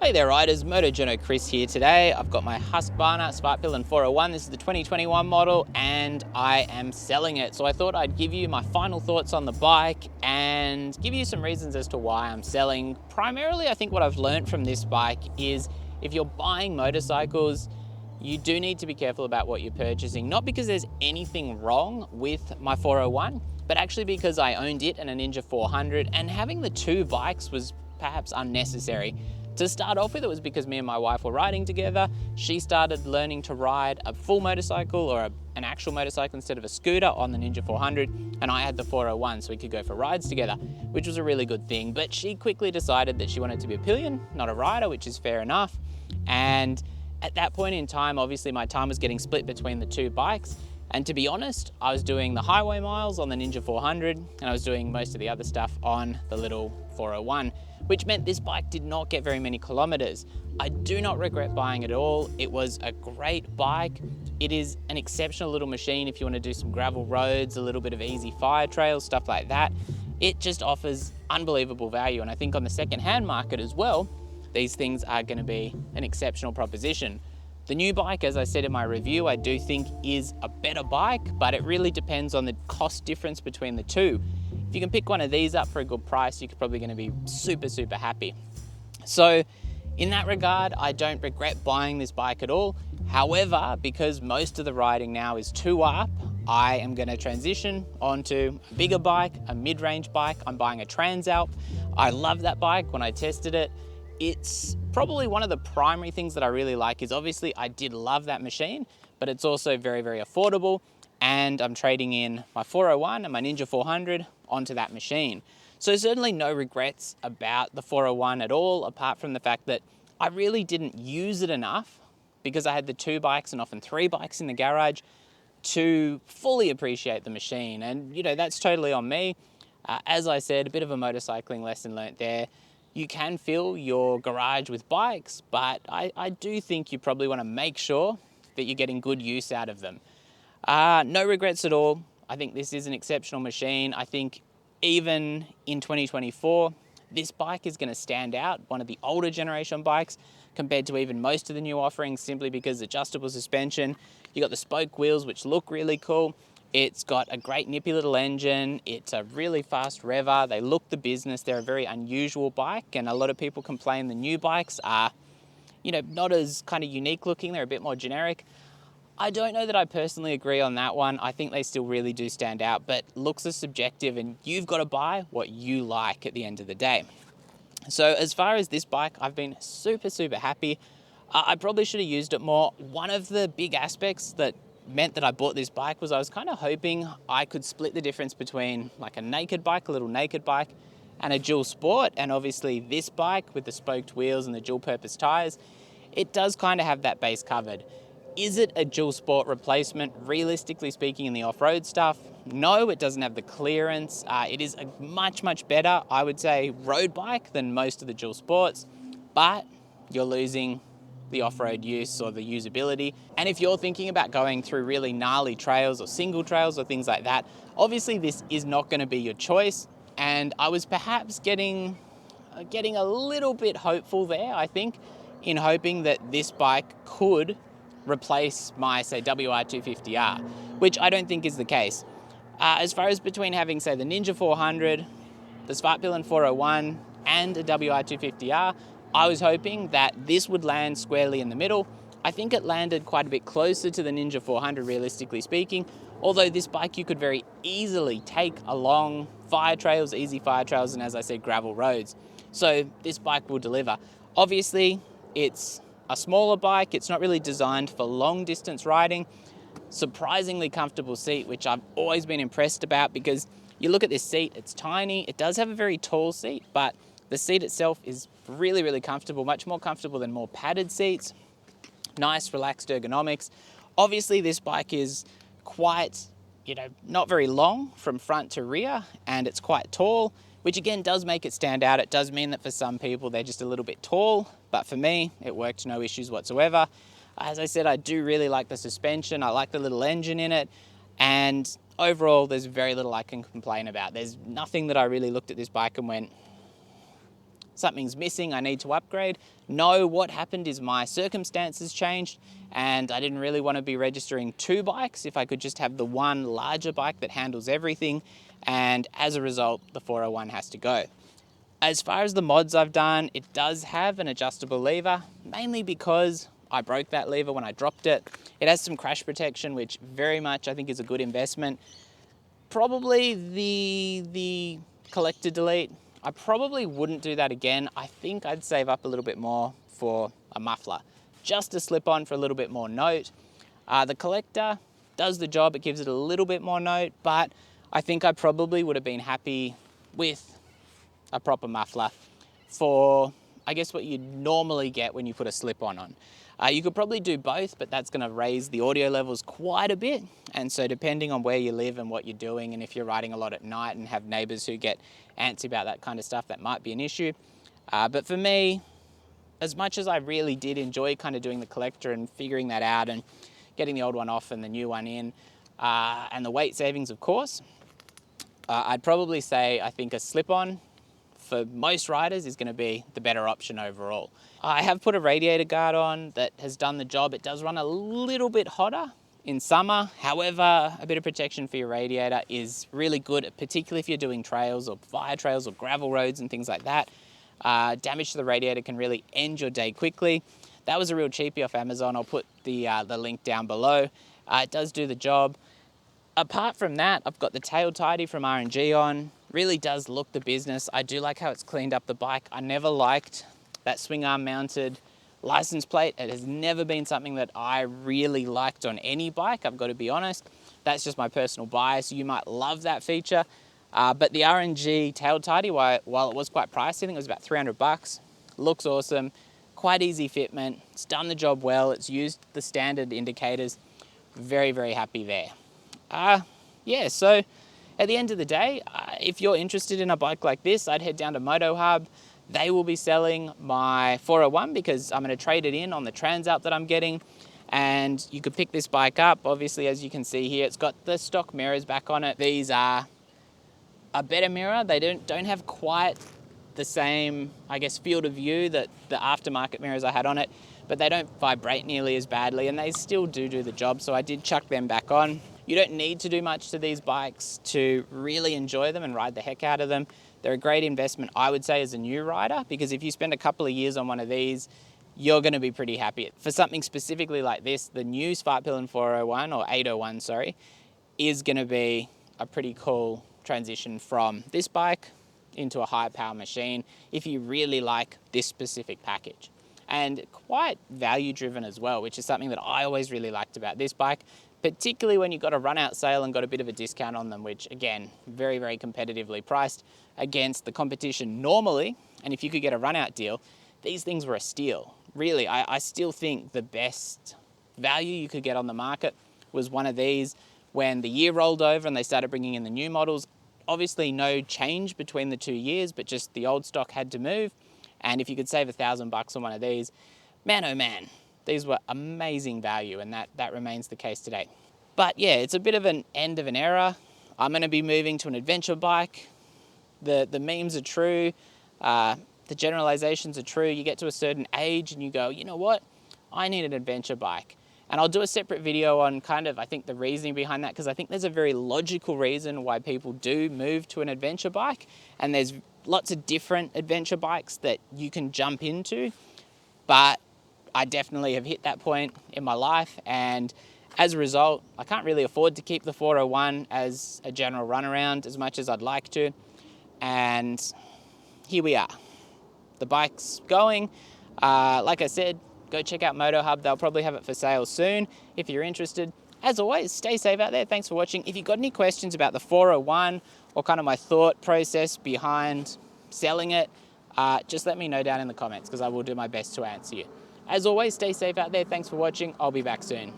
Hey there riders, Journo Kris here today. I've got my Husqvarna Svartpilen 401. This is the 2021 model and I am selling it. So I thought I'd give you my final thoughts on the bike and give you some reasons as to why I'm selling. Primarily, I think what I've learned from this bike is if you're buying motorcycles, you do need to be careful about what you're purchasing. Not because there's anything wrong with my 401, but actually because I owned it and a Ninja 400, and having the two bikes was perhaps unnecessary. To start off with, it was because me and my wife were riding together. She started learning to ride a full motorcycle or an actual motorcycle instead of a scooter on the Ninja 400, and I had the 401 so we could go for rides together, which was a really good thing. But she quickly decided that she wanted to be a pillion, not a rider, which is fair enough. And at that point in time, obviously my time was getting split between the two bikes. And to be honest, I was doing the highway miles on the Ninja 400 and I was doing most of the other stuff on the little 401, which meant this bike did not get very many kilometers. I do not regret buying it at all. It was a great bike. It is an exceptional little machine if you want to do some gravel roads, a little bit of easy fire trails, stuff like that. It just offers unbelievable value. And I think on the second-hand market as well, these things are going to be an exceptional proposition. The new bike, as I said in my review, I do think is a better bike, but it really depends on the cost difference between the two. If you can pick one of these up for a good price, you're probably going to be super happy. So in that regard, I don't regret buying this bike at all. However, because most of the riding now is 2-up, I am going to transition onto a bigger bike, a mid-range bike. I'm buying a Transalp. I love that bike. When I tested it, it's probably one of the primary things that I really like is obviously I did love that machine, but it's also very affordable, and I'm trading in my 401 and my Ninja 400 onto that machine. So certainly no regrets about the 401 at all, apart from the fact that I really didn't use it enough because I had the two bikes and often three bikes in the garage to fully appreciate the machine. And you know, that's totally on me. As I said, a bit of a motorcycling lesson learnt there. You can fill your garage with bikes, but I do think you probably want to make sure that you're getting good use out of them. No regrets at all. I think this is an exceptional machine. I think even in 2024, this bike is going to stand out, one of the older generation bikes compared to even most of the new offerings, simply because adjustable suspension, you got the spoke wheels, which look really cool. It's got a great nippy little engine. It's a really fast rever. They look the business. They're a very unusual bike, and a lot of people complain the new bikes are, you know, not as kind of unique looking. They're a bit more generic. I don't know that I personally agree on that one. I think they still really do stand out, but looks are subjective and you've got to buy what you like at the end of the day. So as far as this bike, I've been super happy. I probably should have used it more. One of the big aspects that meant that I bought this bike was I was kind of hoping I could split the difference between like a naked bike, a little naked bike, and a dual sport. And obviously this bike with the spoked wheels and the dual purpose tires, it does kind of have that base covered. Is it a dual sport replacement? Realistically speaking, in the off-road stuff, no, it doesn't have the clearance. It is a much better, I would say, road bike than most of the dual sports, but you're losing the off-road use or the usability. And if you're thinking about going through really gnarly trails or single trails or things like that, obviously this is not going to be your choice. And I was perhaps getting a little bit hopeful there, I think, in hoping that this bike could replace my, say, WR250R, which I don't think is the case. As far as between having, say, the Ninja 400, the Svartpilen 401, and a WR250R, I was hoping that this would land squarely in the middle. I think it landed quite a bit closer to the Ninja 400, realistically speaking, although this bike you could very easily take along fire trails, easy fire trails, and as I said, gravel roads. So this bike will deliver. Obviously, it's a smaller bike. It's not really designed for long distance riding. Surprisingly comfortable seat, which I've always been impressed about, because you look at this seat, it's tiny. It does have a very tall seat, but the seat itself is really comfortable, much more comfortable than more padded seats. Nice, relaxed ergonomics. Obviously, this bike is quite, not very long from front to rear, and it's quite tall, which again does make it stand out. It does mean that for some people, they're just a little bit tall, but for me, it worked, no issues whatsoever. As I said, I do really like the suspension. I like the little engine in it, and overall, there's very little I can complain about. There's nothing that I really looked at this bike and went, something's missing, I need to upgrade. No, what happened is my circumstances changed and I didn't really want to be registering 2 bikes if I could just have the one larger bike that handles everything, and as a result, the 401 has to go. As far as the mods I've done, it does have an adjustable lever, mainly because I broke that lever when I dropped it. It has some crash protection, which very much I think is a good investment. Probably the collector delete, I probably wouldn't do that again. I think I'd save up a little bit more for a muffler, just a slip-on for a little bit more note. The collector does the job, it gives it a little bit more note, but I think I probably would have been happy with a proper muffler for, I guess, what you'd normally get when you put a slip-on on. You could probably do both, but that's going to raise the audio levels quite a bit. And so depending on where you live and what you're doing, and if you're riding a lot at night and have neighbors who get antsy about that kind of stuff, that might be an issue. But for me, as much as I really did enjoy kind of doing the collector and figuring that out and getting the old one off and the new one in, and the weight savings, of course, I'd probably say I think a slip-on for most riders is going to be the better option overall. I have put a radiator guard on that has done the job. It does run a little bit hotter in summer. However, a bit of protection for your radiator is really good, particularly if you're doing trails or fire trails or gravel roads and things like that. Damage to the radiator can really end your day quickly. That was a real cheapie off Amazon. I'll put the link down below. It does do the job. Apart from that, I've got the tail tidy from R&G on. Really does look the business. I do like how it's cleaned up the bike. I never liked that swing arm mounted license plate. It has never been something that I really liked on any bike, I've got to be honest. That's just my personal bias. You might love that feature. But the R&G tail tidy, while it was quite pricey, I think it was about 300 bucks, looks awesome, quite easy fitment. It's done the job well. It's used the standard indicators. Very, very happy there. Yeah, so at the end of the day, if you're interested in a bike like this, I'd head down to MotoHUB. They will be selling my 401 because I'm going to trade it in on the Transalp that I'm getting. And you could pick this bike up. Obviously, as you can see here, it's got the stock mirrors back on it. These are a better mirror. They don't have quite the same, I guess, field of view that the aftermarket mirrors I had on it, but they don't vibrate nearly as badly, and they still do the job. So I did chuck them back on. You don't need to do much to these bikes to really enjoy them and ride the heck out of them. They're a great investment, I would say, as a new rider, because if you spend a couple of years on one of these, you're going to be pretty happy. For something specifically like this, the new Svartpilen 401, or 801, sorry, is going to be a pretty cool transition from this bike into a high power machine if you really like this specific package. And quite value driven as well, which is something that I always really liked about this bike, particularly when you've got a run out sale and got a bit of a discount on them, which again, very, very competitively priced against the competition normally. And if you could get a run out deal, these things were a steal. Really, I still think the best value you could get on the market was one of these. When the year rolled over and they started bringing in the new models, obviously no change between the 2 years, but just the old stock had to move. And if you could save $1,000 on one of these, man, oh man, these were amazing value, and that remains the case today. But yeah, it's a bit of an end of an era. I'm going to be moving to an adventure bike. The memes are true. The generalizations are true. You get to a certain age and you go, you know what? I need an adventure bike. And I'll do a separate video on kind of, I think, the reasoning behind that, because I think there's a very logical reason why people do move to an adventure bike. And there's lots of different adventure bikes that you can jump into. But I definitely have hit that point in my life. And as a result, I can't really afford to keep the 401 as a general runaround as much as I'd like to. And here we are. The bike's going. Like I said, go check out MotoHUB. They'll probably have it for sale soon if you're interested. As always, stay safe out there. Thanks for watching. If you've got any questions about the 401 or kind of my thought process behind selling it, just let me know down in the comments, because I will do my best to answer you. As always, stay safe out there. Thanks for watching. I'll be back soon.